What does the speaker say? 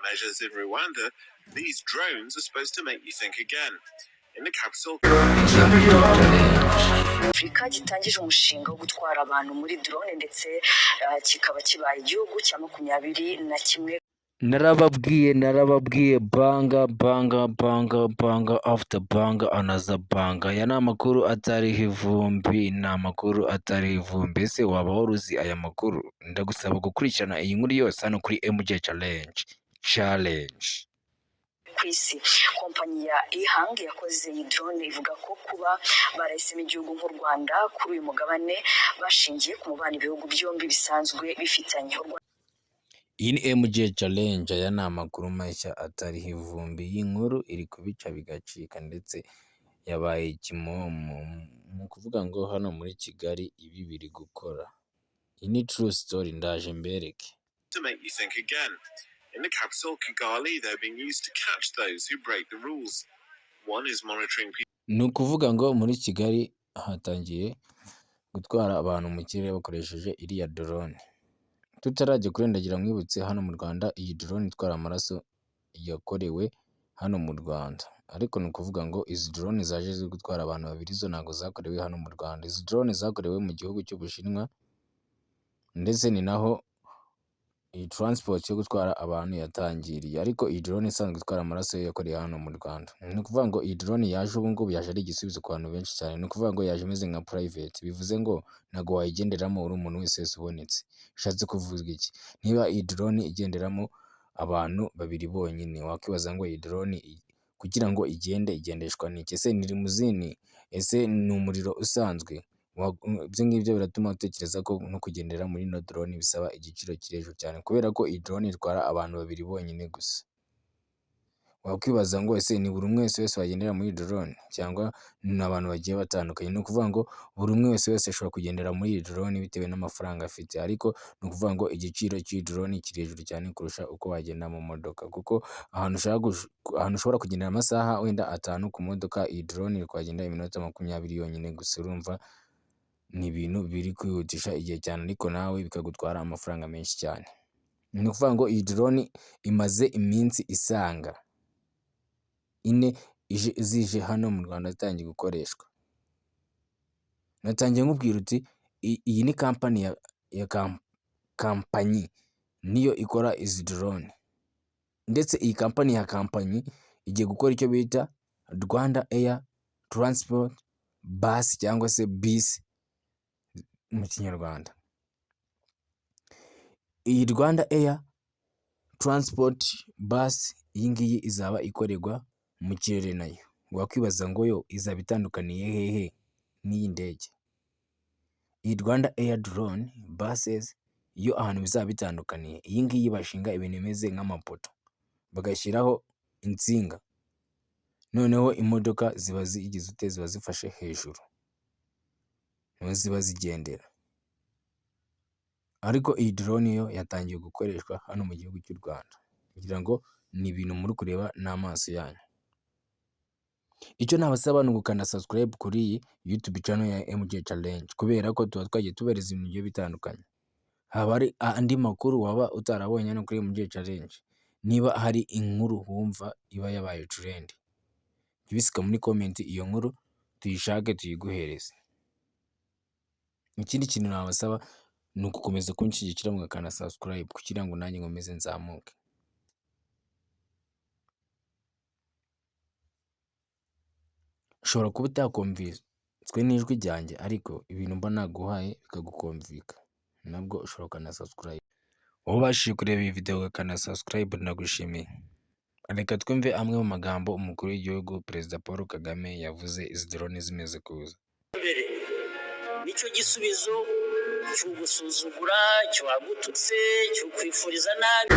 measures in Rwanda, these drones are supposed to make you think again. In the capital, Afurika gitangije umushinga wo gutwara abantu muri drone ndetse kikaba kibaye igihugu cya 21. narababwiye banga after banga anaza banga. Aya ni amakuru atariho ivumbi, ni amakuru atariho ivumbi. Ese waba waruzi aya makuru? Ndagusaba gukurikirana iyi nkuru yose hano kuri MJ Challenge. Ku isi kompanyi ya Ihang yakoze iyi drone ivuga ko kuba barahisemo igihugu nk'u Rwanda kuri uyu mugabane bashingiye ku mubano ibihugu byombi bisanzwe bifitanye. Iyi ni MJ Challenge. Aya ni amakuru mashya atariho ivumbi. Iyi nkuru iri kubica bigacika ndetse yabaye kimomo mu kuvuga ngo hano muri Kigali ibi biri gukora. Iyi ni true story, ndaje mbereke. to make you think again. In the capital, Kigali, they're being used to catch those who break the rules. One is monitoring people. Ni ukuvuga ngo muri Kigali hatangiye gutwara abantu mu kirere bakoresheje iriya drone. Tutarajya kure ndagira mwibutse hano mu Rwanda iyi drone itwara amaraso yakorewe hano mu Rwanda. Ariko ni ukuvuga ngo izi drone zaje ziri gutwara abantu babiri zo ntago zakorewe hano mu Rwanda. Izi drone zakorewe mu gihugu cy'Ubushinwa ndetse ni naho iyi transport yo gutwara abantu yatangiriye. Ariko iyi drone isanzwe itwara amaraso yo yakorewe hano mu Rwanda. Ni ukuvuga ngo iyi drone yaje ubu ngubu yaje ari igisubizo ku bantu benshi cyane. Ni ukuvuga ngo yaje imeze nka private. Bivuze ngo ntago wayigenderamo uri umuntu wese ubonetse. Bishatse kuvuga iki? Niba iyi drone igenderamo abantu babiri bonyine, wakwibaza ngo iyi drone kugira ngo igende igendeshwa n'iki? Ese ni limuzini? Ese ni umuriro usanzwe? Ibyo ngibyo biratuma utekereza ko no kugendera muri ino drone bisaba igiciro kiri hejuru cyane, kubera ko iyi drone itwara abantu babiri bonyine gusa. Wakwibaza ngo ese ni buri umwe wese wagendera muri drone cyangwa ni abantu bagiye batandukanye? Ni ukuvuga ngo buri umwe wese ashobora kugendera muri iyi drone bitewe n'amafaranga afite, ariko ni ukuvuga ngo igiciro cy'iyi drone kiri hejuru cyane kurusha uko wagenda mu modoka, kuko ahantu ushobora kugendera amasaha wenda 5 ku modoka, iyi drone iri kuhagenda iminota 20 yonyine gusa. Urumva ni ibintu biri kwihutisha igihe cyane, ariko nawe bikagutwara amafaranga menshi cyane. Ni ukuvuga ngo iyi drone imaze iminsi isanga 4 zije hano mu Rwanda zitangiye gukoreshwa. Natangiye nkubwira uti iyi ni kampani kampanyi niyo ikora izi drone, ndetse iyi kampani igiye gukora icyo bita Rwanda Air Transport Bus cyangwa se bisi mu Kinyarwanda. Iyi Rwanda Air Transport Bus iyi ngiyi izaba ikorerwa mu kirere nayo. Wakwibaza ngo yo izaba itandukaniye hehe n'iyi ndege? Iyi Rwanda Air Drone Buses yo ahantu bizaba bitandukaniye, iyi ngiyi bashinga ibintu bimeze nk'amapoto bagashyiraho insinga, noneho imodoka ziba ziba zifashe hejuru niho ziba zigendera. Ariko iyi drone yo yatangiye gukoreshwa hano mu gihugu cy'u Rwanda, kugira ngo ni ibintu muri kureba n'amaso yanyu. Icyo nabasaba ni ugukanda subscribe kuri iyi YouTube channel ya MJ Challenge, kubera ko tuba twagiye tubereza ibintu bigiye bitandukanye. Haba hari andi makuru waba utarabonye hano kuri MJ Challenge. Niba hari inkuru wumva iba yabaye trend, bisika muri comment iyo nkuru tuyishake tuyiguhereze. Ikindi kintu nabasaba ni ugukomeza kunshyigikira mugakanda subscribe kugira ngo nanjye nkomeze nzamuke. Ushobora kuba utakumviswe n'ijwi ryanjye, ariko ibintu mba naguhaye bikagukumvika, nabwo ushobora gukanda subscribe. Wowe ubashije kureba iyi video ugakanda subscribe, nagushimiye. Reka twumve amwe mu magambo umukuru w'igihugu Perezida Paul Kagame yavuze izi drone zimeze kuza. Nicyo gisubizo cy'ugusuzugura, cy'uwagututse, cy'ukwifuriza nabi.